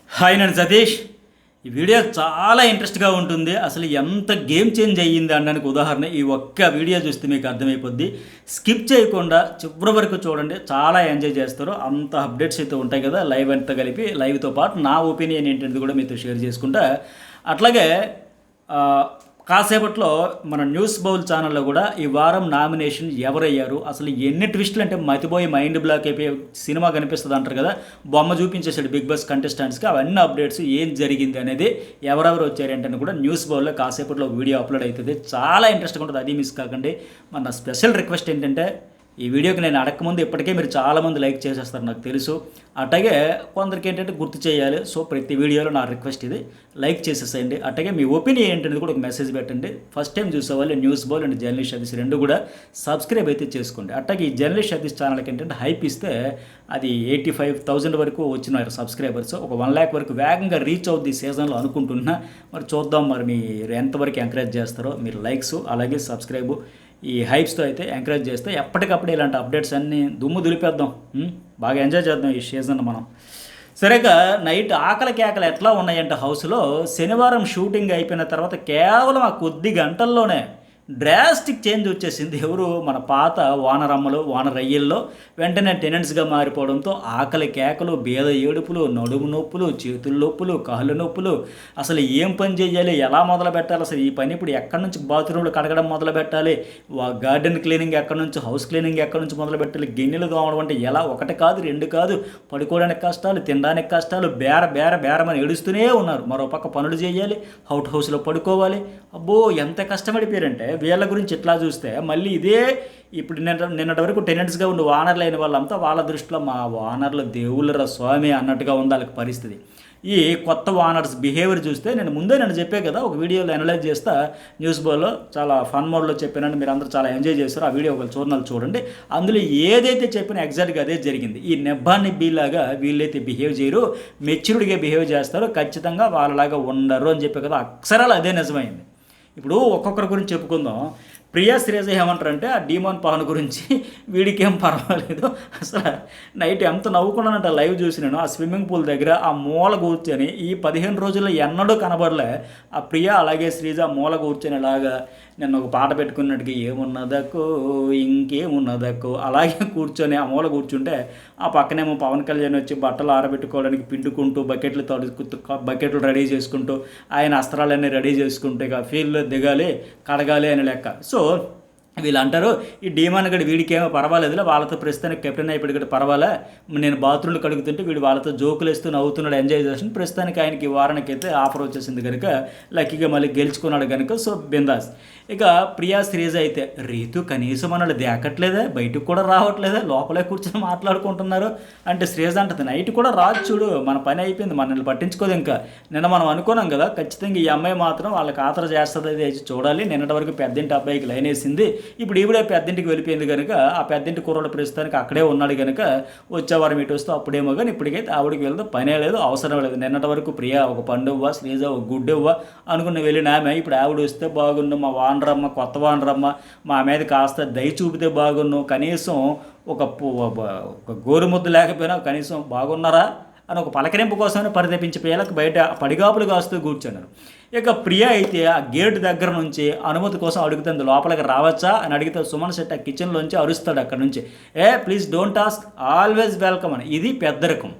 Hi నేను సతీష్. ఈ video చాలా ఇంట్రెస్ట్గా ఉంటుంది. అసలు ఎంత గేమ్ చేంజ్ అయ్యింది అనడానికి ఉదాహరణ ఈ ఒక్క వీడియో చూస్తే మీకు అర్థమైపోద్ది. స్కిప్ చేయకుండా చివరి వరకు చూడండి, చాలా ఎంజాయ్ చేస్తారు. అంత అప్డేట్స్ అయితే ఉంటాయి కదా, లైవ్ అంతా కలిపి. లైవ్తో పాటు నా ఒపీనియన్ ఏంటంటే కూడా మీతో షేర్ చేసుకుంటా. అట్లాగే కాసేపట్లో మన న్యూస్ బౌల్ ఛానల్లో కూడా ఈ వారం నామినేషన్ ఎవరయ్యారు, అసలు ఎన్ని ట్విస్టులు అంటే మతిపోయి మైండ్ బ్లాక్ అయిపోయి సినిమా కనిపిస్తుంది అంటారు కదా, బొమ్మ చూపించేసాడు బిగ్ బాస్ కంటెస్టెంట్స్కి. అవన్నీ అప్డేట్స్ ఏం జరిగింది అనేది, ఎవరెవరు వచ్చారంటే కూడా న్యూస్ బౌల్లో కాసేపట్లో ఒక వీడియో అప్లోడ్ అవుతుంది. చాలా ఇంట్రెస్ట్గా ఉంటుంది, అది మిస్ కాకండి. మన స్పెషల్ రిక్వెస్ట్ ఏంటంటే, ఈ వీడియోకి నేను అడగకముందు ఇప్పటికే మీరు చాలామంది లైక్ చేసేస్తారు నాకు తెలుసు. అట్లాగే కొందరికి ఏంటంటే గుర్తు చేయాలి. సో ప్రతి వీడియోలో నా రిక్వెస్ట్ ఇది, లైక్ చేసేసేయండి. అట్లాగే మీ ఒపీనియన్ ఏంటనేది కూడా ఒక మెసేజ్ పెట్టండి. ఫస్ట్ టైం చూసేవాళ్ళు news bowl and journalist Satish రెండు కూడా సబ్స్క్రైబ్ అయితే చేసుకోండి. అట్లాగే ఈ జర్నలిస్ట్ సతీష్ ఛానల్కి ఏంటంటే హైప్ ఇస్తే అది 85,000 వరకు వచ్చినారు సబ్స్క్రైబర్స్. ఒక 1 lakh వరకు వేగంగా రీచ్ అవుద్ది ఈ సీజన్లో అనుకుంటున్నా. మరి చూద్దాం, మరి మీరు ఎంతవరకు ఎంకరేజ్ చేస్తారో. మీరు లైక్స్ అలాగే సబ్స్క్రైబ్ ఈ హైప్స్తో అయితే ఎంకరేజ్ చేస్తే ఎప్పటికప్పుడు ఇలాంటి అప్డేట్స్ అన్నీ దుమ్ము దులిపేద్దాం. బాగా ఎంజాయ్ చేద్దాం ఈ సీజన్ మనం. సరిగ్గా నైట్ ఆకలి కేకలు ఎట్లా ఉన్నాయంటే హౌస్లో, శనివారం షూటింగ్ అయిపోయిన తర్వాత కేవలం ఆ కొద్ది గంటల్లోనే డ్రాస్టిక్ చేంజ్ వచ్చేసింది. ఎవరు, మన పాత వానరమ్మలు వానరయ్యల్లో వెంటనే టెనెంట్స్గా మారిపోవడంతో ఆకలి కేకలు, బీద ఏడుపులు, నడుము నొప్పులు, చేతుల నొప్పులు, కాళ్ళ నొప్పులు. అసలు ఏం పని చేయాలి, ఎలా మొదలు పెట్టాలి, అసలు ఈ పని ఇప్పుడు ఎక్కడి నుంచి బాత్రూమ్లు కడగడం మొదలు పెట్టాలి, గార్డెన్ క్లీనింగ్ ఎక్కడి నుంచి, హౌస్ క్లీనింగ్ ఎక్కడి నుంచి మొదలు పెట్టాలి, గిన్నెలు తోమడం అంటే ఎలా, ఒకటి కాదు రెండు కాదు. పడుకోవడానికి కష్టాలు, తినడానికి కష్టాలు, బేరమని ఏడుస్తూనే ఉన్నారు. మరో పక్క పనులు చేయాలి, హౌస్లో పడుకోవాలి. అబ్బో ఎంత కష్టపడిపోయారంటే, వీళ్ళ గురించి ఇట్లా చూస్తే మళ్ళీ ఇదే ఇప్పుడు నిన్నటి వరకు టెనెంట్స్గా ఉండి వానర్లు అయిన వాళ్ళంతా వాళ్ళ దృష్టిలో మా వానర్లు దేవుళ్ళ స్వామి అన్నట్టుగా ఉంది వాళ్ళకి పరిస్థితి. ఈ కొత్త వానర్స్ బిహేవియర్ చూస్తే నేను చెప్పే కదా, ఒక వీడియోలో అనలైజ్ చేస్తా న్యూస్ బోర్లో చాలా ఫన్ మోడ్లో చెప్పానని మీరు అందరూ చాలా ఎంజాయ్ చేస్తారు. ఆ వీడియో ఒక చూడండి. అందులో ఏదైతే చెప్పినా ఎగ్జాక్ట్గా అదే జరిగింది. ఈ నెబ్బాన్ని బీలాగా వీళ్ళైతే బిహేవ్ చేయరు, మెచ్యూర్డ్గా బిహేవ్ చేస్తారు, ఖచ్చితంగా వాళ్ళలాగా ఉండరు అని చెప్పే కదా, అక్షరాలు అదే నిజమైంది. ఇప్పుడు ఒక్కొక్కరి గురించి చెప్పుకుందాం. ప్రియా శ్రీజ ఏమంటారంటే, ఆ డీమోన్ పవన్ గురించి వీడికేం పర్వాలేదు. అసలు నైట్ ఎంత నవ్వుకున్నానంట లైవ్ చూసి నేను. ఆ స్విమ్మింగ్ పూల్ దగ్గర ఆ మూల కూర్చొని ఈ 15 రోజుల్లో ఎన్నడూ కనబడలే ఆ ప్రియా అలాగే శ్రీజ మూల కూర్చొని ఇలాగా నిన్న ఒక పాట పెట్టుకున్నట్టుగా ఏమున్నదక్కో ఇంకేమున్నదక్కో అలాగే కూర్చొని ఆ మూల కూర్చుంటే, ఆ పక్కనేమో పవన్ కళ్యాణ్ వచ్చి బట్టలు ఆరబెట్టుకోవడానికి పిండుకుంటూ బకెట్లు రెడీ చేసుకుంటూ ఆయన అస్త్రాలన్నీ రెడీ చేసుకుంటూ ఇక ఫీల్డ్లో దిగాలి, కడగాలి అని లెక్క. సో వీళ్ళు అంటారు, ఈ డీమాన్ గడి వీడికేమో పర్వాలేదులే, వాళ్ళతో ప్రస్తుతానికి కెప్టెన్ అయిపోయి కూడా పర్వాలే, నేను బాత్రూమ్లు కడుగుతుంటే వీడు వాళ్ళతో జోకులు వేస్తూ నవ్వుతున్నాడు, ఎంజాయ్ చేస్తుంది. ప్రస్తుతానికి ఆయనకి వారానికి అయితే ఆఫర్ వచ్చేసింది కనుక, లక్కీగా మళ్ళీ గెలుచుకున్నాడు కనుక సో బిందాస్. ఇక ప్రియా శ్రీజ అయితే, రీతు కనీసం మనల్ని దేకట్లేదా, బయటకు కూడా రావట్లేదా, లోపలే కూర్చొని మాట్లాడుకుంటున్నారు అంటే శ్రీజ అంటది, నైట్ కూడా రాదు చూడు, మన పని అయిపోయింది, మనల్ని పట్టించుకోదు. ఇంకా నిన్న మనం అనుకున్నాం కదా, ఖచ్చితంగా ఈ అమ్మాయి మాత్రం వాళ్ళకి ఆతర చేస్తుంది, అది చూడాలి. నిన్నటి వరకు పెద్దింటి అబ్బాయికి లైన్ వేసింది, ఇప్పుడు ఈవిడే పెద్దింటికి వెళ్ళిపోయింది కనుక ఆ పెద్దింటి కుర్రోడు ప్రస్తుతానికి అక్కడే ఉన్నాడు కనుక వచ్చేవారం ఇటు వస్తూ అప్పుడేమో కానీ ఇప్పటికైతే ఆవిడకి వెళ్తే పనే లేదు, అవసరం లేదు. నిన్నటి వరకు ప్రియా ఒక పండువ్వ, శ్రీజ ఒక గుడ్డెవ్వ అనుకుని వెళ్ళిన ఆమె ఇప్పుడు ఆవిడ వస్తే బాగుండు, మా వానరమ్మ కొత్త వానరమ్మ మా మీద కాస్త దయ చూపితే బాగున్ను, కనీసం ఒక గోరుముద్దు లేకపోయినా కనీసం బాగున్నారా అని ఒక పలకరింపు కోసమే పరితపించి పిల్లలకు బయట పడిగాపులు కాస్తూ కూర్చున్నారు. ఇక ప్రియా అయితే ఆ గేట్ దగ్గర నుంచి అనుమతి కోసం అడుగుతుంది, లోపలికి రావచ్చా అని అడిగితే సుమన్ శెట్టి ఆ కిచెన్లోంచి అరుస్తాడు అక్కడ నుంచి, please don't ask, always welcome అని. ఇది పెద్దరికం.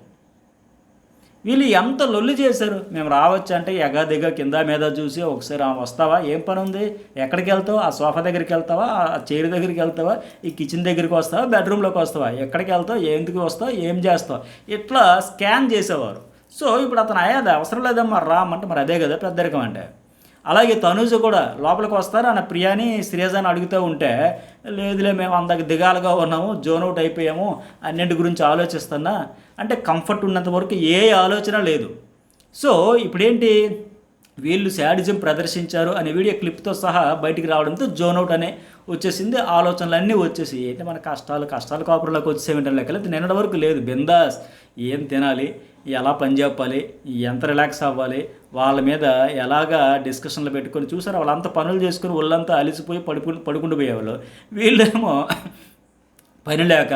వీళ్ళు ఎంత లొల్లి చేశారు, మేము రావచ్చు అంటే ఎగాదిగా కింద మీద చూసి ఒకసారి వస్తావా, ఏం పని ఉంది, ఎక్కడికి వెళ్తావు, ఆ సోఫా దగ్గరికి వెళ్తావా, ఆ చైర్ దగ్గరికి వెళ్తావా, ఈ కిచెన్ దగ్గరికి వస్తావా, బెడ్రూమ్లోకి వస్తావా, ఎక్కడికి వెళ్తావు, ఎందుకు వస్తావు, ఏం చేస్తావు, ఇట్లా స్కాన్ చేసేవారు. సో ఇప్పుడు అతను అయ్యేది అవసరం లేదమ్మా రామంటే, మరి అదే కదా పెద్దరికం అంటే. అలాగే తనూజ కూడా లోపలికి వస్తారు అన్న ప్రియాని శ్రీజాని అడుగుతూ ఉంటే, లేదులే మేము అందాక దిగాలుగా ఉన్నాము, జోన్ అవుట్ అయిపోయాము, అన్నింటి గురించి ఆలోచిస్తున్నా అంటే కంఫర్ట్ ఉన్నంత వరకు ఏ ఆలోచన లేదు. సో ఇప్పుడేంటి, వీళ్ళు శాడిజం ప్రదర్శించారు అనే వీడియో క్లిప్తో సహా బయటికి రావడంతో జోన్ అవుట్ అనే వచ్చేసింది, ఆలోచనలన్నీ వచ్చేసి ఏంటి మన కష్టాలు కాపురంలోకి వచ్చేసేమిటని లెక్కలేదు. నిన్నటి వరకు లేదు, బిందాస్, ఏం తినాలి, ఎలా పని చెప్పాలి, ఎంత రిలాక్స్ అవ్వాలి, వాళ్ళ మీద ఎలాగా డిస్కషన్లు పెట్టుకొని చూసారు. వాళ్ళంతా పనులు చేసుకొని ఒళ్ళంతా అలిసిపోయి పడుకుంటూ పోయేవాళ్ళు. వీళ్ళేమో పని లేక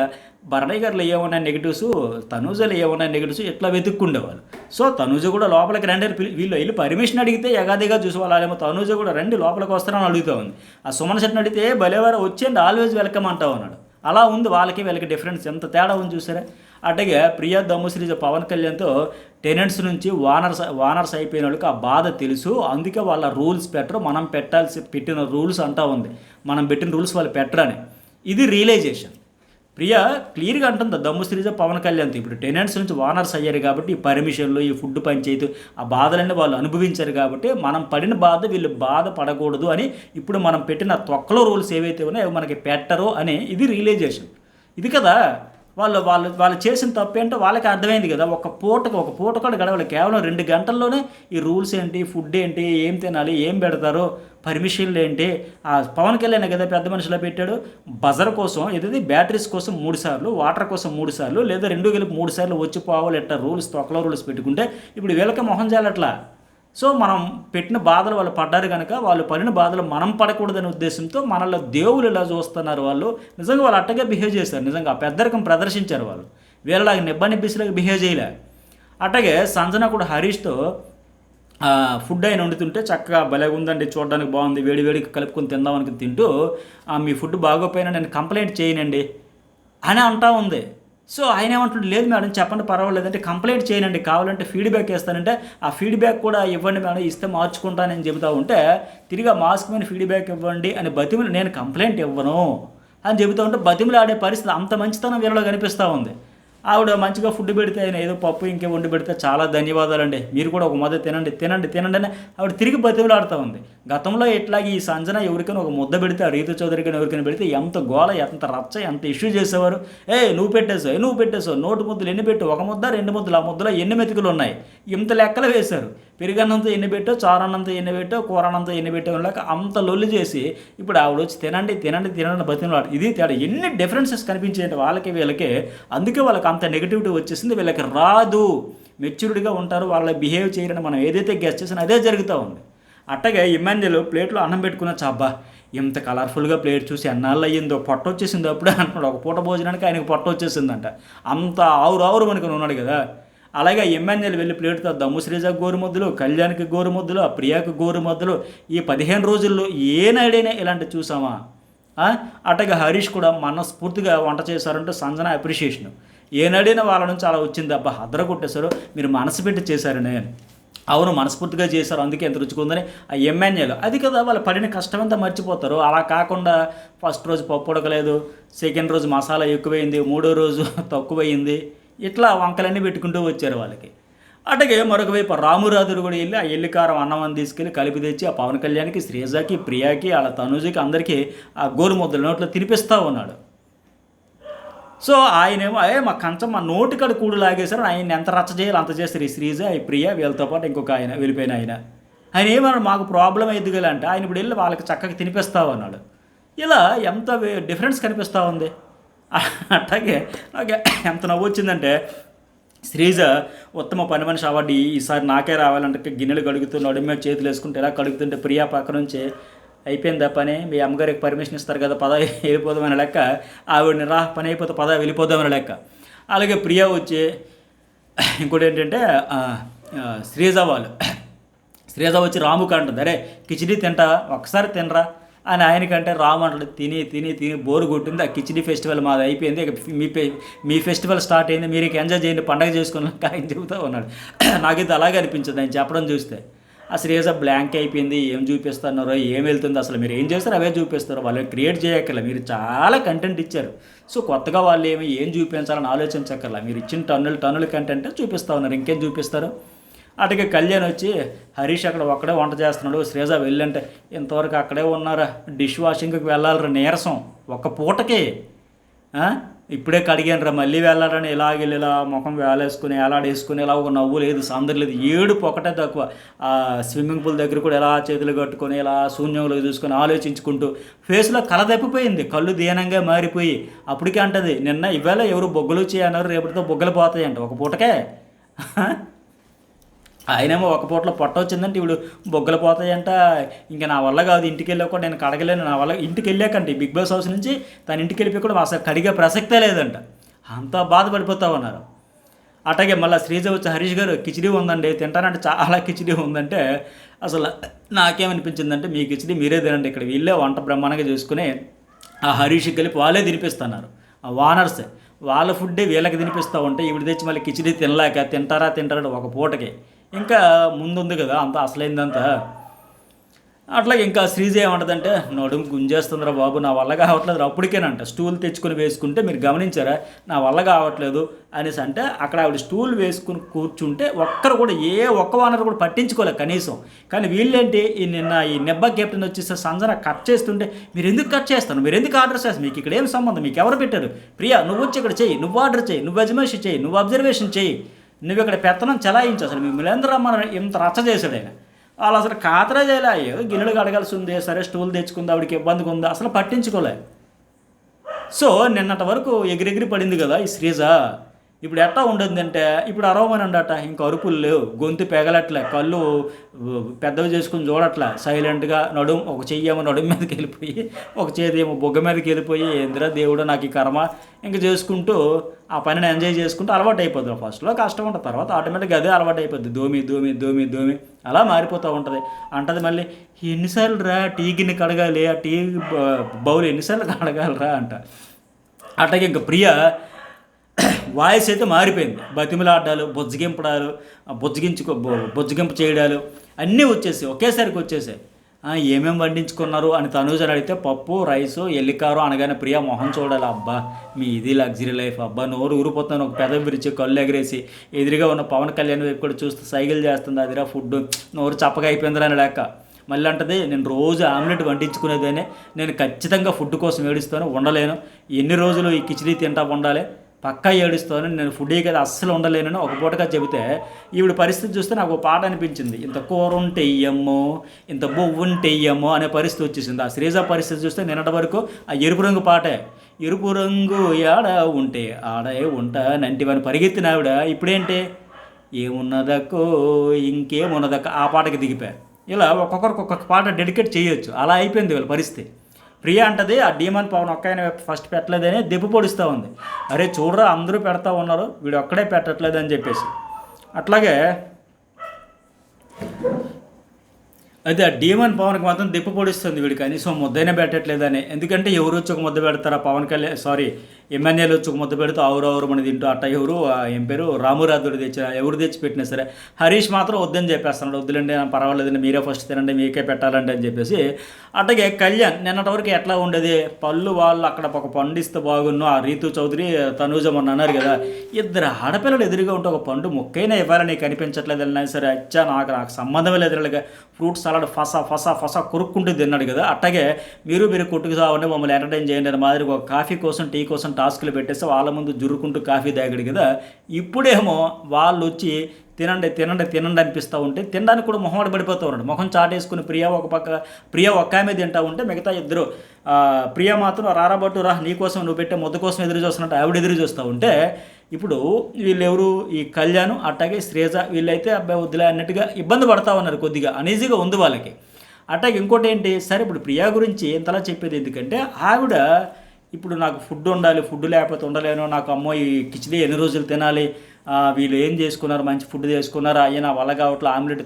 భరణయ్య గారిలో ఏమన్నా నెగిటివ్స్, తనూజలో ఏమన్నా నెగిటివ్స్ ఇట్లా వెతుక్కుండేవాళ్ళు. సో తనూజ కూడా లోపలికి రండి అని వీళ్ళు వెళ్ళి పర్మిషన్ అడిగితే ఎగాదిగా చూసి వాళ్ళేమో తనూజ కూడా రండి లోపలికి వస్తారని అడుగుతూ ఉంది. ఆ సుమన్ శెట్టిని అడిగితే భలేవారు వచ్చేయండి ఆల్వేజ్ వెల్కమ్ అంటా ఉన్నాడు. అలా ఉంది వాళ్ళకి వీళ్ళకి డిఫరెన్స్, ఎంత తేడా ఉంది చూసారా. అట్లాగే ప్రియా దమ్ముశ్రీజ పవన్ కళ్యాణ్తో టెనెంట్స్ నుంచి వానర్స్ అయిపోయిన వాళ్ళకి ఆ బాధ తెలుసు, అందుకే వాళ్ళ రూల్స్ పెట్టరు, మనం పెట్టిన రూల్స్ అంటా ఉంది, మనం పెట్టిన రూల్స్ వాళ్ళు పెట్టరని. ఇది రియలైజేషన్. ప్రియా క్లియర్గా అంటుంది దమ్ముశ్రీజ పవన్ కళ్యాణ్తో. ఇప్పుడు టెనెంట్స్ నుంచి వానర్స్ అయ్యారు కాబట్టి ఈ పర్మిషన్లు ఈ ఫుడ్ పంచాయతీ ఆ బాధలన్నీ వాళ్ళు అనుభవించారు కాబట్టి మనం పడిన బాధ వీళ్ళు బాధ పడకూడదు అని ఇప్పుడు మనం పెట్టిన తొక్కలో రూల్స్ ఏవైతే ఉన్నాయో అవి మనకి పెట్టరు అని ఇది రియలైజేషన్. ఇది కదా వాళ్ళు చేసిన తప్పు ఏంటో వాళ్ళకి అర్థమైంది కదా. ఒక పూట కూడా గడవాలి, కేవలం 2 గంటల్లోనే ఈ రూల్స్ ఏంటి, ఫుడ్ ఏంటి, ఏం తినాలి, ఏం పెడతారు, పర్మిషన్లు ఏంటి. ఆ పవన్ కళ్యాణ్ కదా పెద్ద మనిషిలో పెట్టాడు, బజర్ కోసం ఏదైతే బ్యాటరీస్ కోసం 3 సార్లు, వాటర్ కోసం 3 సార్లు, లేదా 2 కలిపి 3 సార్లు వచ్చి పోవాలి ఎట్లా రూల్స్ తొక్కలో రూల్స్ పెట్టుకుంటే ఇప్పుడు వీళ్ళకి మొహం చేయాలట్లా. సో మనం పెట్టిన బాధలు వాళ్ళు పడ్డారు కనుక వాళ్ళు పడిన బాధలు మనం పడకూడదనే ఉద్దేశంతో మనలో దేవుళ్ళు ఇలా చూస్తున్నారు. వాళ్ళు నిజంగా వాళ్ళు అట్టగా బిహేవ్ చేశారు, నిజంగా పెద్దరికం ప్రదర్శించారు. వాళ్ళు వీళ్ళలాగా నిబ్బనిబ్బిసిలాగా బిహేవ్ చేయలే. అట్లాగే సంజన కూడా హరీష్తో ఫుడ్ అయిన వండుతుంటే చక్కగా భలే ఉందండి, చూడడానికి బాగుంది, వేడి వేడికి కలుపుకొని తిందామని తింటూ మీ ఫుడ్ బాగోపోయినా నేను కంప్లైంట్ చేయనండి అని అంటా ఉంది. సో ఆయన ఏమంటుంటే లేదు మేడం చెప్పండి పర్వాలేదంటే కంప్లైంట్ చేయనండి, కావాలంటే ఫీడ్బ్యాక్ ఇస్తానంటే ఆ ఫీడ్బ్యాక్ కూడా ఇవ్వండి మేడం, ఇస్తే మార్చుకుంటానని చెబుతూ ఉంటే తిరిగి మాస్క్ మీద ఫీడ్బ్యాక్ ఇవ్వండి అని బతిమలు, నేను కంప్లైంట్ ఇవ్వను అని చెబుతూ ఉంటే బతిమలు ఆడే పరిస్థితి అంత మంచితనం వీళ్ళలో కనిపిస్తూ ఉంది. ఆవిడ మంచిగా ఫుడ్ పెడితే ఆయన ఏదో పప్పు ఇంకే వండి పెడితే చాలా ధన్యవాదాలండి, మీరు కూడా ఒక ముద్ద తినండి అని ఆవిడ తిరిగి బతిమలాడుతూ ఉంది. గతంలో ఇట్లాగే ఈ సంజన ఎవరికైనా ఒక ముద్ద పెడితే ఆ రీతు చౌదరికి ఎవరికైనా పెడితే ఎంత గోల, ఎంత రచ్చ, ఎంత ఇష్యూ చేసేవారు. నువ్వు పెట్టేసావు నోటు ముద్దలు ఎన్ని పెట్టు, 1 ముద్ద 2 ముద్దలు, ఆ ముద్దలో ఎన్ని మెతుకులు ఉన్నాయి, ఇంత లెక్కలు వేశారు. పెరుగన్నంతో ఎన్ని పెట్టో, చారన్నంతో ఎన్ని పెట్టో, కూరన్నంతో ఎన్ని పెట్టో లేక అంత లొల్లు చేసి ఇప్పుడు ఆవిడ వచ్చి తినండి బతిమలాడు. ఇది తేడా, ఎన్ని డిఫరెన్సెస్ కనిపించేయండి వాళ్ళకి వీళ్ళకి. అందుకే వాళ్ళకి అంత నెగిటివిటీ వచ్చేసింది. వీళ్ళకి రాదు, మెచ్యూరిటీగా ఉంటారు, వాళ్ళ బిహేవ్ చేయరని మనం ఏదైతే గెస్ట్ చేసినా అదే జరుగుతూ ఉంది. అట్టగే ఇమాన్యుల్ ప్లేట్లో అన్నం పెట్టుకున్న చాబ్బా ఎంత కలర్ఫుల్గా ప్లేట్ చూసి ఎన్నాళ్ళు అయ్యిందో, పొట్ట వచ్చేసింది అప్పుడే అంటున్నాడు. ఒక పూట భోజనానికి ఆయనకు పొట్ట వచ్చేసిందంట, అంత ఆవురు మనకు ఉన్నాడు కదా. అలాగే ఇమాన్యుల్ వెళ్ళి ప్లేట్తో దమ్ముశ్రీజకు గోరుముద్దలు, కళ్యాణ్కి గోరుముద్దలు, ఆ ప్రియాకి గోరుముద్దలు. ఈ 15 రోజుల్లో ఏనాడైనా ఇలాంటి చూసామా? అట్టగా హరీష్ కూడా మనస్ఫూర్తిగా వంట చేశారంటే సంజన అప్రిషియేషన్. ఏనాడైనా వాళ్ళ నుంచి అలా వచ్చింది, అబ్బా అద్దర కొట్టేశారు, మీరు మనసు పెట్టి చేశారని. అవును మనస్ఫూర్తిగా చేశారు, అందుకే ఎంత రుచిగా ఉందని ఆ ఎమ్మెన్యేలు అది కదా వాళ్ళు పడిన కష్టం అంతా మర్చిపోతారు. అలా కాకుండా ఫస్ట్ రోజు పప్పు ఉడకలేదు, సెకండ్ రోజు మసాలా ఎక్కువైంది, 3వ రోజు తక్కువైంది, ఇట్లా వంకలన్నీ పెట్టుకుంటూ వచ్చారు వాళ్ళకి. అట్లాగే మరొక వైపు రామురాజుడు కూడా వెళ్ళి ఆ ఎల్లికారం అన్నం తీసుకెళ్ళి కలిపి తెచ్చి ఆ పవన్ కళ్యాణ్కి, శ్రీజాకి, ప్రియాకి, వాళ్ళ తనుజకి అందరికీ ఆ గోరుముద్దలు నోట్లో తినిపిస్తూ ఉన్నాడు. సో ఆయనేమో మా కంచం మా నోటికాడ కూడు లాగేశారు, ఆయన ఎంత రచ్చ చేయాలి అంత చేస్తారు. ఈ శ్రీజ, ఈ ప్రియ, వీళ్ళతో పాటు ఇంకొక ఆయన వెళ్ళిపోయిన ఆయన ఏమన్నాడు, మాకు ప్రాబ్లం ఎదుగులంటే ఆయన ఇప్పుడు వెళ్ళి వాళ్ళకి చక్కగా తినిపిస్తావు అన్నాడు. ఇలా ఎంత డిఫరెన్స్ కనిపిస్తూ ఉంది. అట్లాగే నాకు ఎంత నవ్వు వచ్చిందంటే శ్రీజ ఉత్తమ పని మనిషి అవార్డు ఈసారి నాకే రావాలంటే గిన్నెలు కడుగుతున్నాడు, మేము చేతులు వేసుకుంటే ఎలా కడుగుతుంటే ప్రియా పక్క నుంచి అయిపోయిందా పని, మీ అమ్మగారికి పర్మిషన్ ఇస్తారు కదా పద వెళ్ళిపోదామని లెక్క, ఆవిడని రా పని అయిపోతే పద వెళ్ళిపోదామని లెక్క. అలాగే ప్రియా వచ్చి ఇంకోటి ఏంటంటే శ్రీజ వచ్చి రాముకి అంటుంది, అరే కిచిడీ తింటా ఒక్కసారి తినరా అని ఆయనకంటే రాము అంటాడు, తిని బోరు కొట్టింది, ఆ కిచిడీ ఫెస్టివల్ మాది అయిపోయింది, మీ ఫెస్టివల్ స్టార్ట్ అయింది, మీరు ఎంజాయ్ చేయండి పండగ చేసుకుని ఆయన చెబుతూ ఉన్నాడు. నాకైతే అలాగే అనిపించదు ఆయన చెప్పడం చూస్తే. ఆ శ్రీజ బ్లాంక్ అయిపోయింది, ఏం చూపిస్తున్నారో ఏం వెళ్తుంది, అసలు మీరు ఏం చేస్తారో అవే చూపిస్తారు, వాళ్ళు క్రియేట్ చేయక్కర్లా, మీరు చాలా కంటెంట్ ఇచ్చారు. సో కొత్తగా వాళ్ళు ఏం చూపించాలని ఆలోచించక్కర్లా, మీరు ఇచ్చిన టన్నుల కంటెంట్ చూపిస్తూ ఉన్నారు, ఇంకేం చూపిస్తారు. అటుకే కళ్యాణ్ వచ్చి హరీష్ అక్కడ ఒక్కడే వంట చేస్తున్నాడు, శ్రీజ వెళ్ళంటే ఇంతవరకు అక్కడే ఉన్నారా, డిష్ వాషింగ్కి వెళ్ళాలరా నీరసం ఒక్క పూటకే, ఇప్పుడే కడిగానరా మళ్ళీ వెళ్ళాలని ఇలాగెళ్ళి ఇలా ముఖం వేలేసుకుని వేలాడేసుకుని ఇలా ఒక నవ్వు లేదు, సందడి లేదు, ఏడుపు ఒకటే తక్కువ. ఆ స్విమ్మింగ్ పూల్ దగ్గర కూడా ఎలా చేతులు కట్టుకొని ఇలా శూన్యంలో చూసుకొని ఆలోచించుకుంటూ ఫేస్లో కళ తప్పిపోయింది, కళ్ళు దీనంగా మారిపోయి. అప్పటికే అంటది నిన్న ఇవాళ ఎవరు బొగ్గలు చేయన్నారు, రేపటితో బొగ్గలు పోతాయంట ఒక పూటకే. ఆయనేమో ఒక పూటలో పొట్ట వచ్చిందంటే ఇప్పుడు బొగ్గలు పోతాయంట, ఇంకా నా వల్ల కాదు, ఇంటికి వెళ్ళాక నేను కడగలేను, నా వల్ల ఇంటికి వెళ్ళాకంటే బిగ్ బాస్ హౌస్ నుంచి తను ఇంటికి వెళ్ళిపోయి కూడా అసలు కడిగే ప్రసక్తే లేదంట, అంత బాధపడిపోతా ఉన్నారు. అట్లాగే మళ్ళీ శ్రీజ వచ్చి హరీష్ గారు కిచిడీ ఉందండి తింటానంటే చాలా కిచిడీ ఉందంటే అసలు నాకేమనిపించిందంటే మీ కిచిడీ మీరే తినండి, ఇక్కడ వీళ్ళే వంట బ్రహ్మాండంగా చేసుకుని ఆ హరీష్కి కలిపి వాళ్ళే తినిపిస్తున్నారు, ఆ వానర్సే వాళ్ళ ఫుడ్డే వీళ్ళకి తినిపిస్తూ ఉంటే ఇవి తెచ్చి మళ్ళీ కిచిడీ తినలేక తింటారా ఒక పూటకి. ఇంకా ముందుంది కదా అంత అసలైందంతా. అట్లాగే ఇంకా శ్రీజ ఏమంటుందంటే నడుము గుంజేస్తుందిరా బాబు, నా వల్ల కావట్లేదు అప్పటికేనంట స్టూల్ తెచ్చుకొని వేసుకుంటే మీరు గమనించారా, నా వల్ల కావట్లేదు అనేసి అంటే అక్కడ ఆవిడ స్టూల్ వేసుకుని కూర్చుంటే ఒక్కరు కూడా ఒక్క వానరు కూడా పట్టించుకోలేదు కనీసం. కానీ వీళ్ళేంటి నిన్న ఈ నెబ్బా కెప్టెన్ వచ్చేసి సంజన కట్ చేస్తుంటే మీరు ఎందుకు కట్ చేస్తాను, మీరు ఎందుకు ఆర్డర్ చేస్తాను, మీకు ఇక్కడ ఏం సంబంధం, మీకు ఎవరు పెట్టారు, ప్రియా నువ్వు వచ్చి ఇక్కడ చెయ్యి, నువ్వు ఆర్డర్ చేయి, నువ్వు అజమాయిషి చేయి, నువ్వు అబ్జర్వేషన్ చేయి, నువ్వు ఇక్కడ పెత్తనం చలాయించు, అసలు మిమ్మల్ని అందరూ రమ్మని ఇంత రచ్చ చేశాడు ఆయన. వాళ్ళు అసలు ఖాతరే చేయలే, అయ్యో గిన్నెలు కడగాల్సి ఉంది, సరే స్టూల్ తెచ్చుకుంది ఆవిడకి ఇబ్బందిగా ఉందా అసలు పట్టించుకోలే. సో నిన్నటి వరకు ఎగిరెగిరి పడింది కదా ఈ శ్రీజ, ఇప్పుడు ఎట్టా ఉండదంటే ఇప్పుడు అరవమని ఉండట, ఇంకా అరుపులు లేవు, గొంతు పెగలట్లే, కళ్ళు పెద్దవి చేసుకుని చూడట్లే, సైలెంట్గా ఒక చెయ్యేమో నడుము మీదకి వెళ్ళిపోయి ఒక చేతి ఏమో బొగ్గ మీదకి వెళ్ళిపోయి ఏందిరా దేవుడు నాకు ఈ కర్మ ఇంకా చేసుకుంటూ ఆ పనిని ఎంజాయ్ చేసుకుంటూ అలవాటు అయిపోద్ది. ఫస్ట్లో కష్టం ఉంటుంది, తర్వాత ఆటోమేటిక్గా అదే అలవాటు అయిపోద్ది, దోమి అలా మారిపోతూ ఉంటుంది. అంటది మళ్ళీ ఎన్నిసార్లు రా టీ గిన్నె కడగాలి, ఆ టీ బౌల్ ఎన్నిసార్లు కడగాలిరా అంట. అట్లాగే ఇంకా ప్రియ వాయిస్ అయితే మారిపోయింది, బతిమలాడ్డాలు, బొజ్జగింపు చేయడాలు అన్నీ ఒకేసారికి వచ్చేసాయి. ఏమేమి వండించుకున్నారు అని తనూజ అడిగితే పప్పు రైసు ఎల్లికారు అనగానే ప్రియా మొహం చూడాలి, అబ్బా మీ ఇది లగ్జరీ లైఫ్, అబ్బా నోరు ఊరిపోతున్నాను, ఒక పెదవి విరిచి కళ్ళు ఎగరేసి ఎదురుగా ఉన్న పవన్ కళ్యాణ్ వైపు కూడా చూస్తూ సైకిల్ చేస్తుంది, అదిరా ఫుడ్ నోరు చప్పగా అయిపోయిందిరా అని లేక. మళ్ళీ అంటది నేను రోజు ఆమ్లెట్ వండించుకునేదేనే, నేను ఖచ్చితంగా ఫుడ్ కోసం ఏడుస్తాను, ఉండలేను, ఎన్ని రోజులు ఈ కిచిడీ తింటా ఉండాలి, పక్కా ఏడుస్తాను, నేను ఫుడ్ కదా అస్సలు ఉండలేనని ఒక పూటగా చెబితే ఈవిడ పరిస్థితి చూస్తే నాకు ఒక పాట అనిపించింది, ఇంత కూర ఉంటే ఇయ్యమ్మో ఇంత బొవ్వు ఉంటే ఇయ్యమ్మో అనే పరిస్థితి వచ్చేసింది. ఆ శ్రీజ పరిస్థితి చూస్తే నిన్నటి వరకు ఆ ఎరుపు రంగు పాటే, ఎరుపు రంగు ఆడ ఉంటే ఆడే ఉంటా నంటివని పరిగెత్తిన ఆవిడ ఇప్పుడేంటి ఏమున్నదక్కో ఇంకేమున్నదక్క ఆ పాటకి దిగిపోయారు. ఇలా ఒక్కొక్కరికి ఒక్కొక్క పాట డెడికేట్ చేయొచ్చు, అలా అయిపోయింది వీళ్ళ పరిస్థితి. ప్రియ అంటది ఆ డీమన్ పవన్ ఒక్కైనా ఫస్ట్ పెట్టలేదని దెబ్బ పొడిస్తూ ఉంది, అరే చూడరా అందరూ పెడతా ఉన్నారు వీడు ఒక్కడే పెట్టట్లేదు అని చెప్పేసి. అట్లాగే అయితే ఆ డీమన్ పవన్కి మాత్రం దెబ్బ పొడిస్తుంది, వీడికి కనీసం ముద్దైనా పెట్టట్లేదని. ఎందుకంటే ఎవరు వచ్చి ఒక ముద్ద పెడతారా, పవన్ కళ్యాణ్ ఎమ్మెల్యేలు వచ్చి ఒక ముద్ద పెడుతూ ఆవురు మన తింటూ అట్ట ఎవరు ఏం పేరు రామురాధుడు తెచ్చిన ఎవరు తెచ్చి పెట్టినా సరే హరీష్ మాత్రం వద్దని చెప్పేస్తున్నాడు, వద్దులండి పర్వాలేదండి మీరే ఫస్ట్ తినండి మీకే పెట్టాలండి అని చెప్పేసి. అట్లాగే కళ్యాణ్ నిన్నటి వరకు ఎట్లా ఉండేది, పళ్ళు వాళ్ళు అక్కడ ఒక పండు ఇస్తే బాగున్ను, ఆ రీతు చౌదరి తనూజ మొన్న అన్నారు కదా, ఇద్దరు ఆడపిల్లలు ఎదురుగా ఉంటే ఒక పండు మొక్కైనా ఇవ్వాలని కనిపించట్లేదు అన్నా సరే అచ్చా నాకు సంబంధమే లేదు, ఇలాగా ఫ్రూట్ సలాడ్ ఫసా కొరుక్కుంటూ తిన్నాడు కదా. అట్లాగే మీరు కొట్టుకు సావండి మమ్మల్ని ఎంటర్టైన్ చేయండి అని మాదిరి ఒక కాఫీ కోసం టీ కోసం టాస్క్లు పెట్టేస్తే వాళ్ళ ముందు జురుకుంటూ కాఫీ తాగాడు కదా. ఇప్పుడేమో వాళ్ళు వచ్చి తినండి అనిపిస్తూ ఉంటే తినడానికి కూడా మొహం పడిపోతూ ఉన్నాడు, మొహం చాటేసుకుని ప్రియ ఒక్క ఆమె తింటూ ఉంటే మిగతా ఇద్దరు ప్రియ మాత్రం రారాబట్టు రా నీకోసం నువ్వు పెట్టే ముద్ద కోసం ఎదురు చూస్తున్నట్టు ఆవిడ ఎదురు చూస్తూ ఉంటే ఇప్పుడు వీళ్ళెవరు ఈ కళ్యాణ్ అట్లాగే శ్రీజ వీళ్ళైతే అబ్బాయి వద్దులే అన్నట్టుగా ఇబ్బంది పడతా ఉన్నారు, కొద్దిగా అనీజీగా ఉంది వాళ్ళకి. అట్లాగే ఇంకోటి ఏంటి సరే ఇప్పుడు ప్రియా గురించి ఇంతలా చెప్పేది ఎందుకంటే ఆవిడ ఇప్పుడు నాకు ఫుడ్ ఉండాలి, ఫుడ్ లేకపోతే ఉండలేను, నాకు అమ్మో ఈ కిచిడీ ఎన్ని రోజులు తినాలి, వీళ్ళు ఏం చేసుకున్నారు మంచి ఫుడ్ చేసుకున్నారు, అయ్యా నా వల్ల కావట్లే ఆమ్లెట్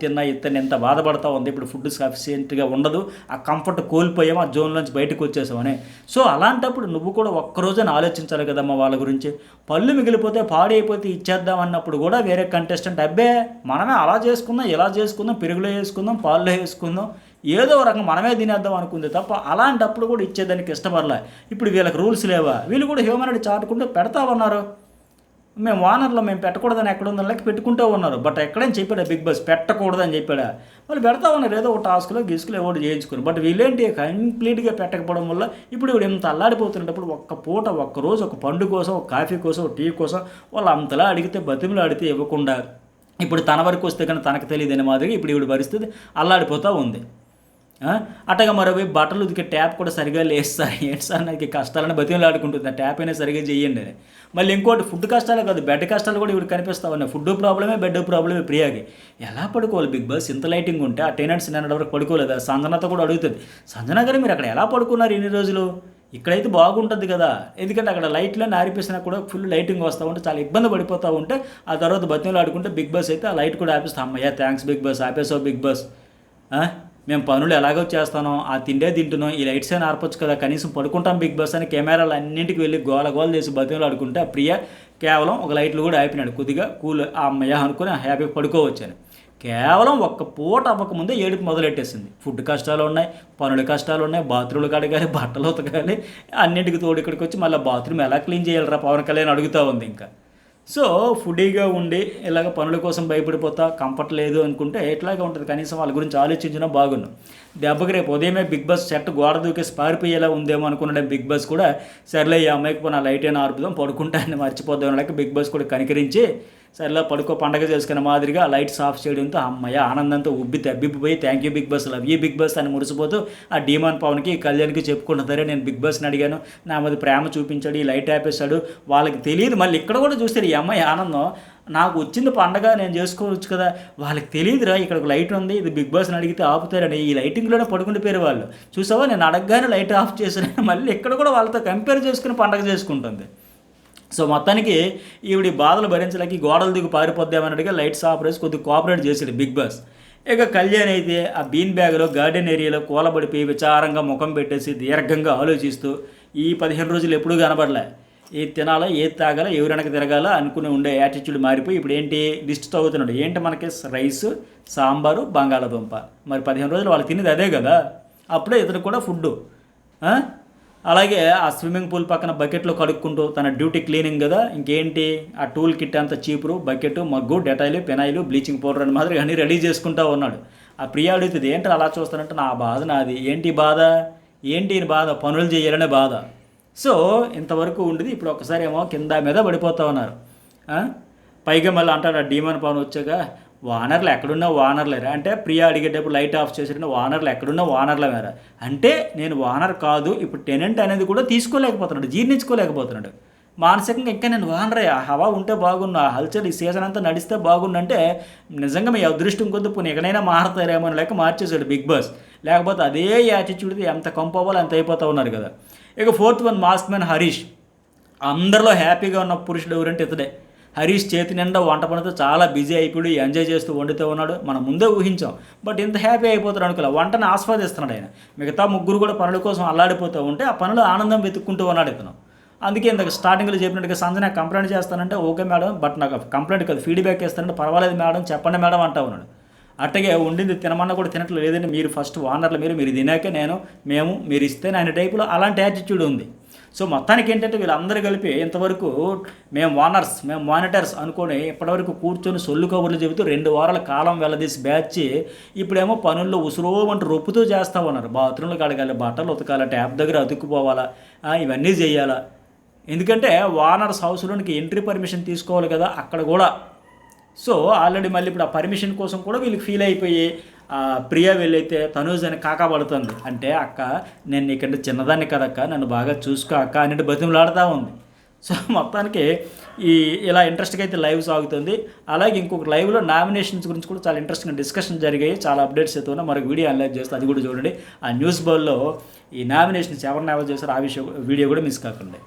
తిన్నా ఎంత బాధపడతా ఉంది, ఇప్పుడు ఫుడ్ సఫిషియెంట్గా ఉండదు, ఆ కంఫర్ట్ కోల్పోయాము, ఆ జోన్లోంచి బయటకు వచ్చేసామని. సో అలాంటప్పుడు నువ్వు కూడా ఒక్కరోజున ఆలోచించాలి కదమ్మా వాళ్ళ గురించి. పళ్ళు మిగిలిపోతే పాడైపోతే ఇచ్చేద్దాం అన్నప్పుడు కూడా వేరే కంటెస్టెంట్ అబ్బే మనమే అలా చేసుకుందాం ఇలా చేసుకుందాం పెరుగులో వేసుకుందాం పాల్లో వేసుకుందాం ఏదో రకం మనమే తినేద్దాం అనుకుంది తప్ప అలాంటప్పుడు కూడా ఇచ్చేదానికి ఇష్టపడలే. ఇప్పుడు వీళ్ళకి రూల్స్ లేవా, వీళ్ళు కూడా హ్యూమనిటీ చాటుకుంటూ పెడతా ఉన్నారు, మేము వానర్లో మేము పెట్టకూడదని ఎక్కడుందని లెక్క పెట్టుకుంటూ ఉన్నారు. బట్ ఎక్కడైనా చెప్పాడా బిగ్ బాస్ పెట్టకూడదని చెప్పాడా, వాళ్ళు పెడతా ఉన్నారు ఏదో ఒక టాస్క్లో గిస్కులో ఎవరు చేయించుకుని. బట్ వీళ్ళేంటి కంప్లీట్గా పెట్టకపోవడం వల్ల ఇప్పుడు ఇంత అల్లాడిపోతున్నప్పుడు ఒక్క రోజు ఒక పండు కోసం ఒక కాఫీ కోసం ఒక టీ కోసం వాళ్ళు అంతలా అడిగితే బతిమలు అడిగితే ఇవ్వకుండా ఇప్పుడు తన వరకు వస్తే కానీ తనకు తెలియదని మాదిరి ఇప్పుడు ఈవిడ పరిస్థితి అల్లాడిపోతూ ఉంది. అట్టగా మరోవైపు బట్టలు ఉతికే ట్యాప్ కూడా సరిగా లేదు సార్, ఏంటి సార్ నాకు కష్టాలని బతిమలాడుకుంటుంది, ఆ ట్యాప్ అయినా సరిగా చేయండి అని. మళ్ళీ ఇంకోటి ఫుడ్ కష్టాలే కాదు బెడ్ కష్టాలు కూడా ఇవి కనిపిస్తూ ఉన్నాయి, ఫుడ్ ప్రాబ్లమే బెడ్ ప్రాబ్లమే. ప్రియాకి ఎలా పడుకోవాలి బిగ్ బాస్, ఇంత లైటింగ్ ఉంటే ఆ టెనెంట్స్ నిన్నటి వరకు పడుకోలేదు. సంజనతో కూడా అడుగుతుంది, సంజన గారు మీరు అక్కడ ఎలా పడుకున్నారు ఇన్ని రోజులు, ఇక్కడైతే బాగుంటుంది కదా, ఎందుకంటే అక్కడ లైట్లన్నీ ఆరిపేసినా కూడా ఫుల్ లైటింగ్ వస్తూ ఉంటే చాలా ఇబ్బంది పడిపోతూ ఉంటే ఆ తర్వాత బతిమలు ఆడుకుంటే బిగ్ బాస్ అయితే ఆ లైట్ కూడా ఆపేస్తాం. అమ్మయ్య థ్యాంక్స్ బిగ్ బాస్, ఆపేసావు బిగ్ బాస్, మేము పనులు ఎలాగో చేస్తానో ఆ తిండే తింటున్నాం, ఈ లైట్స్ అయినా ఆర్పొచ్చు కదా, కనీసం పడుకుంటాం బిగ్ బాస్ అని కెమెరాలు అన్నింటికి వెళ్ళి గోల గోల చేసి బతిమలు ఆడుకుంటే ఆ ప్రియ కేవలం ఒక లైట్లు కూడా ఆపినాడు, కొద్దిగా కూల్ ఆ అమ్మయ్య అనుకుని హ్యాపీగా పడుకోవచ్చాను. కేవలం ఒక్క పూట అవ్వకముందే ఏడుపు మొదలెట్టేసింది. ఫుడ్ కష్టాలు ఉన్నాయి, పనుల కష్టాలు ఉన్నాయి, బాత్రూమ్లు కడగాలి, బట్టలు ఉతకాలి, అన్నింటికి తోడు ఇక్కడికి వచ్చి మళ్ళీ బాత్రూమ్ ఎలా క్లీన్ చేయాలరా పవన్ కళ్యాణ్ అడుగుతూ ఉంది. ఇంకా సో ఫుడీగా ఉండి ఇలాగ పనుల కోసం భయపడిపోతా కంఫర్ట్ లేదు అనుకుంటే ఎట్లాగే ఉంటుంది, కనీసం వాళ్ళ గురించి ఆలోచించినా బాగున్నాం. దెబ్బకి రేపు ఉదయమే బిగ్ బాస్ సెట్ గోడ దూకేసి పారిపోయేలా ఉందేమో అనుకున్నాడే బిగ్ బాస్ కూడా, సర్లే ఈ అమ్మాయికి పోయిన లైట్ అయినా ఆర్పుదాం పడుకుంటా అని మర్చిపోద్దాం లేక బిగ్ బాస్ కూడా కనికరించి సర్లే పడుకో పండగ చేసుకునే మాదిరిగా లైట్స్ ఆఫ్ చేయడంతో అమ్మయ్య ఆనందంతో తబ్బిపోయి thank you Bigg Boss, love you Bigg Boss అని మురిసిపోతూ ఆ డీమాన్ పవన్కి కళ్యాణ్కి చెప్పుకుంటున్నారే నేను బిగ్ బాస్ని అడిగాను, నా మీద ప్రేమ చూపించాడు, ఈ లైట్ ఆపేశాడు, వాళ్ళకి తెలియదు. మళ్ళీ ఇక్కడ కూడా చూస్తారు ఈ అమ్మాయి ఆనందం, నాకు వచ్చింది పండగ నేను చేసుకోవచ్చు కదా, వాళ్ళకి తెలియదురా ఇక్కడ ఒక లైట్ ఉంది, ఇది బిగ్ బాస్ని అడిగితే ఆపుతారని ఈ లైటింగ్లోనే పడుకుండిపోయారు వాళ్ళు. చూసావా నేను అడగగానే లైట్ ఆఫ్ చేశాను, మళ్ళీ ఇక్కడ కూడా వాళ్ళతో కంపేర్ చేసుకుని పండగ చేసుకుంటుంది. సో మొత్తానికి ఈవిడి బాధలు భరించలేక గోడలు దిగు పారిపోద్దామన్నట్టుగా లైట్స్ ఆఫ్ చేసి కొద్దిగా కోఆపరేట్ చేసాడు బిగ్ బాస్. ఇక కళ్యాణ్ అయితే ఆ బీన్ బ్యాగ్లో గార్డెన్ ఏరియాలో కూలబడిపోయి విచారంగా ముఖం పెట్టేసి దీర్ఘంగా ఆలోచిస్తూ ఈ 15 రోజులు ఎప్పుడూ కనబడలే, ఏది తినాలా ఏది తాగాలా ఎవరెనక తిరగాలా అనుకుని ఉండే యాటిట్యూడ్ మారిపోయి ఇప్పుడు ఏంటి లిస్ట్ చదువుతున్నాడు, ఏంటి మనకి రైస్ సాంబారు బంగాళాదుంప, మరి 15 రోజులు వాళ్ళు తినేది అదే కదా, అప్పుడే ఇతను కూడా ఫుడ్డు. అలాగే ఆ స్విమ్మింగ్ పూల్ పక్కన బకెట్లో కడుక్కుంటూ తన డ్యూటీ క్లీనింగ్ కదా, ఇంకేంటి ఆ టూల్ కిట్ అంతా చీపురు bucket mug Dettol phenyl bleaching powder అని మాదిరి అన్నీ రెడీ చేసుకుంటూ ఉన్నాడు. ఆ ప్రియ అడుగుతుంది ఏంటి అలా చూస్తానంటే నా బాధ నాది, ఏంటి బాధ, ఏంటి బాధ, పనులు చేయాలనే బాధ. సో ఇంతవరకు ఉండేది ఇప్పుడు ఒక్కసారి ఏమో కింద మీద పడిపోతూ ఉన్నారు. పైగా మళ్ళీ అంటాడు ఆ డీమన్ పవన్ వచ్చాక వానర్లు ఎక్కడున్నా వానర్లేరా అంటే, ప్రియ అడిగేటప్పుడు లైట్ ఆఫ్ చేసిన వానర్లు ఎక్కడున్నా వానర్ల మేరా అంటే నేను వానర్ కాదు ఇప్పుడు టెనెంట్ అనేది కూడా తీసుకోలేకపోతున్నాడు, జీర్ణించుకోలేకపోతున్నాడు మానసికంగా. ఇంకా నేను వానరే ఆ హవా ఉంటే బాగున్నా, హల్చల్ ఈ సీజన్ అంతా నడిస్తే బాగుండంటే నిజంగా మీ అదృష్టం కొద్ది పోనీ ఎక్కడైనా మారుతారేమో లేక మార్చేశాడు బిగ్ బాస్, లేకపోతే అదే యాటిట్యూడ్ది ఎంత కంపోవాలో అంత అయిపోతూ ఉన్నారు కదా. ఇక 4th one mask man Harish, అందరిలో హ్యాపీగా ఉన్న పురుషుడు ఎవరంటే ఇతడే. హరీష్ చేతి నిండా వంట పనితో చాలా బిజీ అయిపోయి ఎంజాయ్ చేస్తూ వండుతూ ఉన్నాడు, మనం ముందే ఊహించాం, బట్ ఇంత హ్యాపీ అయిపోతాడు అనుకోలే, వంటను ఆస్వాదిస్తున్నాడు ఆయన. మిగతా ముగ్గురు కూడా పనుల కోసం అల్లాడిపోతూ ఉంటే ఆ పనులు ఆనందం వెతుక్కుంటూ ఉన్నాడు ఇతను. అందుకే ఇంతకు స్టార్టింగ్లో చెప్పినట్టుగా సంజన కంప్లైంట్ చేస్తానంటే ఓకే మేడం, బట్ నాకు కంప్లైంట్ కాదు ఫీడ్బ్యాక్ ఇస్తానంటే పర్వాలేదు మేడం చెప్పండి మేడం అంటా ఉన్నాడు. అట్టగే ఉండింది తినమన్నా కూడా తినట్లు లేదండి, మీరు ఫస్ట్ వానర్లు మీరు తినాకే మేము మీరు ఇస్తే ఆయన టైపులో అలాంటి యాటిట్యూడ్ ఉంది. సో మొత్తానికి ఏంటంటే వీళ్ళందరూ కలిపి ఇంతవరకు మేము వానర్స్ మేము మానిటర్స్ అనుకొని ఇప్పటివరకు కూర్చొని సొల్లు కబుర్లు చెబుతూ 2 వారాల కాలం వెళ్ళదీసి బ్యాచ్ ఇప్పుడేమో పనుల్లో ఉసురోమంటూ రొప్పుతూ చేస్తూ ఉన్నారు. బాత్రూంలు కడగాలి, బట్టలు ఉతకాలి, ట్యాప్ దగ్గర అతుక్కుపోవాలా, ఇవన్నీ చేయాలా. ఎందుకంటే వానర్స్ హౌస్లోనికి ఎంట్రీ పర్మిషన్ తీసుకోవాలి కదా అక్కడ కూడా. సో ఆల్రెడీ మళ్ళీ ఇప్పుడు ఆ పర్మిషన్ కోసం కూడా వీళ్ళకి ఫీల్ అయిపోయి ప్రియ వెళ్ళైతే తనూజ్ అని కాకపడుతుంది. అంటే అక్క నేను నీకంటే చిన్నదాన్ని కదక్క, నన్ను బాగా చూసుకో అక్క అన్నట్టు బతిమలాడుతూ ఉంది. సో మొత్తానికి ఇలా ఇంట్రెస్ట్గా అయితే లైవ్ సాగుతుంది. అలాగే ఇంకొక లైవ్లో నామినేషన్స్ గురించి కూడా చాలా ఇంట్రెస్టింగ్ డిస్కషన్ జరిగాయి, చాలా అప్డేట్స్ అయితే ఉన్నాయి. మరొక వీడియో అనలైజ్ చేస్తే అది కూడా చూడండి. ఆ న్యూస్ బౌల్లో ఈ నామినేషన్స్ ఎవరిని ఎవరు చేస్తారో ఆ వీడియో కూడా మిస్ కాకండి.